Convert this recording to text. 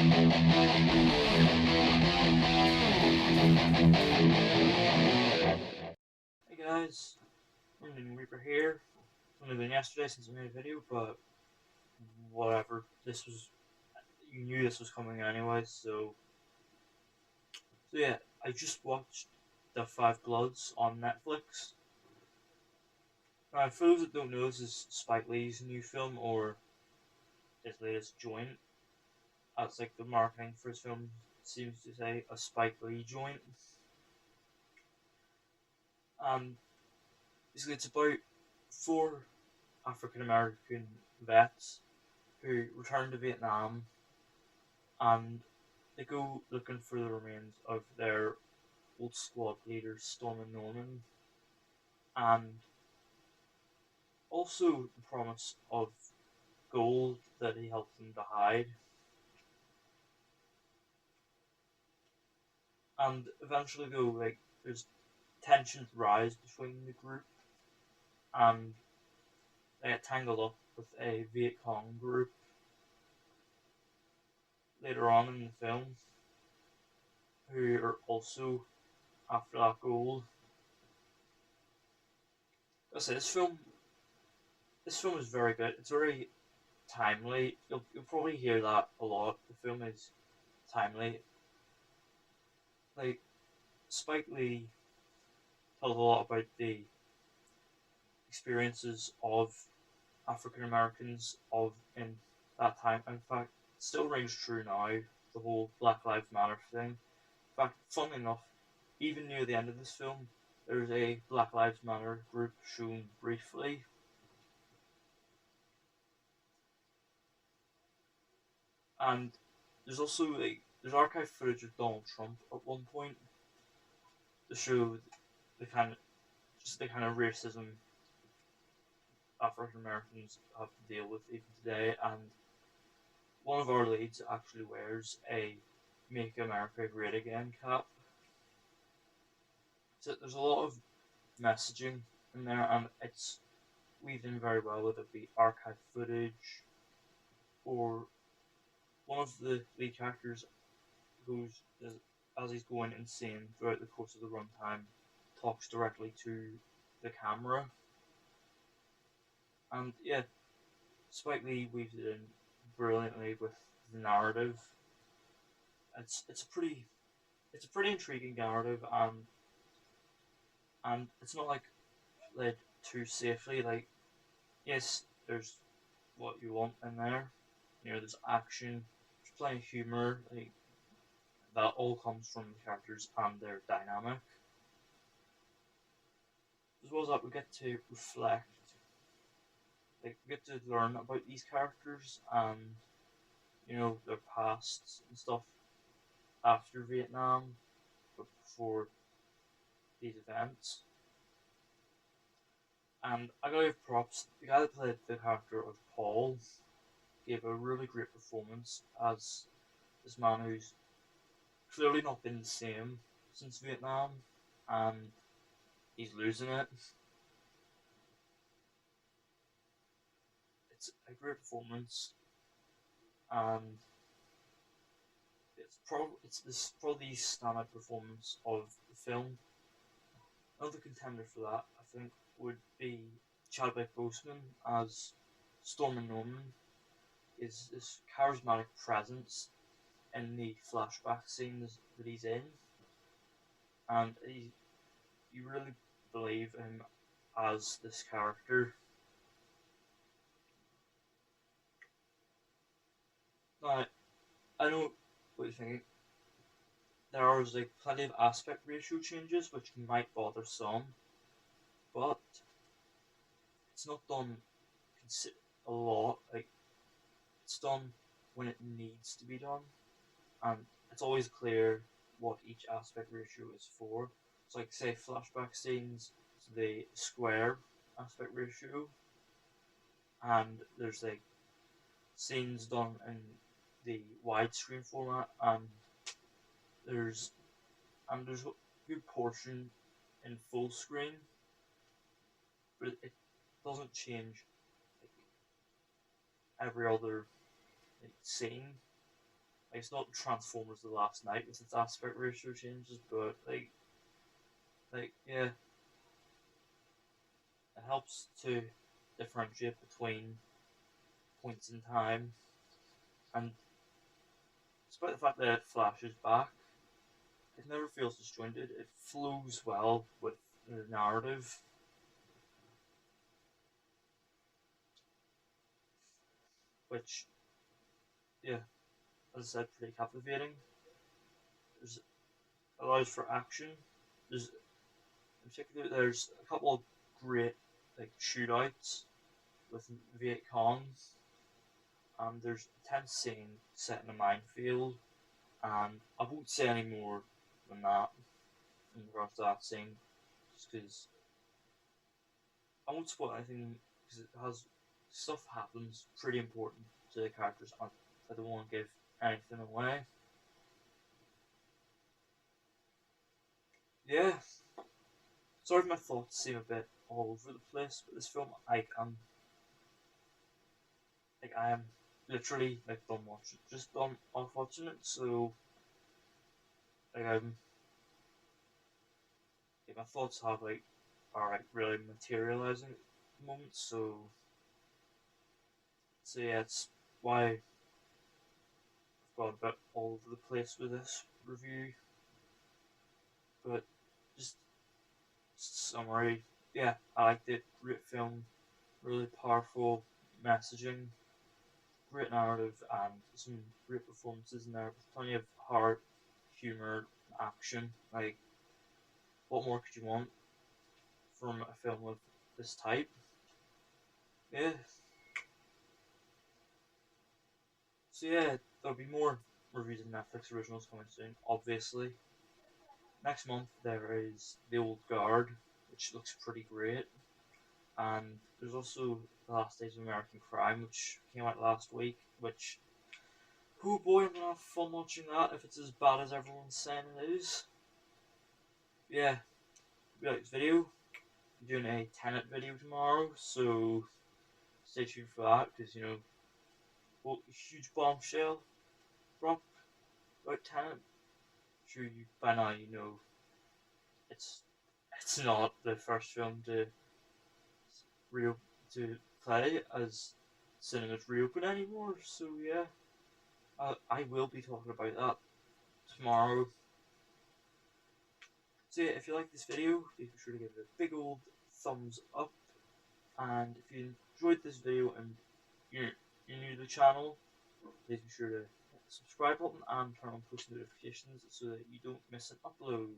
Hey guys, I'm Reaper here. It's only been yesterday since I made a video, but whatever. You knew this was coming anyway, so yeah, I just watched The Five Bloods on Netflix. Now, for those that don't know, this is Spike Lee's new film, or his latest joint. As like the marketing for his film seems to say, a Spike Lee joint. And basically it's about four African American vets who return to Vietnam and they go looking for the remains of their old squad leaders, Storm and Norman, and also the promise of gold that he helped them to hide. And eventually, though, like there's tensions rise between the group, and they get tangled up with a Viet Cong group later on in the film, who are also after that gold. I say this film is very good. It's very timely. You'll probably hear that a lot. The film is timely. Like Spike Lee tells a lot about the experiences of African Americans of in that time. In fact, it still rings true now. The whole Black Lives Matter thing. In fact, funnily enough, even near the end of this film, there's a Black Lives Matter group shown briefly, and there's archive footage of Donald Trump at one point to show the kind of racism African Americans have to deal with even today. And one of our leads actually wears a "Make America Great Again" cap. So there's a lot of messaging in there, and it's weaved in very well, whether it be archive footage or one of the lead characters who's as he's going insane throughout the course of the runtime talks directly to the camera. And yeah, Spike Lee weaves it in brilliantly with the narrative. It's a pretty intriguing narrative, and it's not like led too safely. Like yes, there's what you want in there. You know, there's action, there's plenty of humor. Like that all comes from the characters and their dynamic. As well as that, we get to reflect. Like we get to learn about these characters and their pasts and stuff after Vietnam, but before these events. And I gotta give props. The guy that played the character of Paul gave a really great performance as this man who's clearly not been the same since Vietnam, and he's losing it. It's a great performance, and probably the standout performance of the film. Another contender for that, I think, would be Chadwick Boseman as Storm and Norman. Is this charismatic presence in the flashback scenes that he's in, and you really believe him as this character. Now, I know what you're thinking. There are like plenty of aspect ratio changes which might bother some, but it's not done a lot. Like it's done when it needs to be done, and it's always clear what each aspect ratio is for. So, like say flashback scenes, to the square aspect ratio, and there's like scenes done in the widescreen format, and there's there's a good portion in full screen, but it doesn't change like every other like, scene. Like, it's not Transformers the Last Night with its aspect ratio changes, but yeah, it helps to differentiate between points in time, and despite the fact that it flashes back, it never feels disjointed. It flows well with the narrative, which, yeah, as I said, pretty captivating. There's allows for action. There's in particular there's a couple of great like shootouts with Viet Cong. There's a tense scene set in a minefield, and I won't say any more than that in regards to that scene, just because I won't spoil anything because it has stuff happens pretty important to the characters. I don't want to give anything away. Yeah, sorry if my thoughts seem a bit all over the place, but this film, I am literally like done watching, just done off watching it. So like my thoughts have like are like really materializing at the moment. So yeah, it's why I've got a bit all over the place with this review. But just summary, yeah, I liked it. Great film, really powerful messaging, great narrative, and some great performances in there with plenty of heart, humor, action. Like, what more could you want from a film of this type? Yeah. So yeah, there'll be more reviews of Netflix originals coming soon. Obviously, next month there is The Old Guard, which looks pretty great, and there's also The Last Days of American Crime, which came out last week. Which, oh boy, I'm gonna have fun watching that if it's as bad as everyone's saying it is. Yeah, if you like this video, I'm doing a Tenet video tomorrow, so stay tuned for that because well, a huge bombshell drop about Tenet. Sure, you by now you know it's it's not the first film to re- to play as cinemas reopen anymore. So yeah, I will be talking about that tomorrow. So yeah, if you like this video, please be sure to give it a big old thumbs up. And if you enjoyed this video and you're new to the channel, please be sure to hit the subscribe button and turn on post notifications so that you don't miss an upload.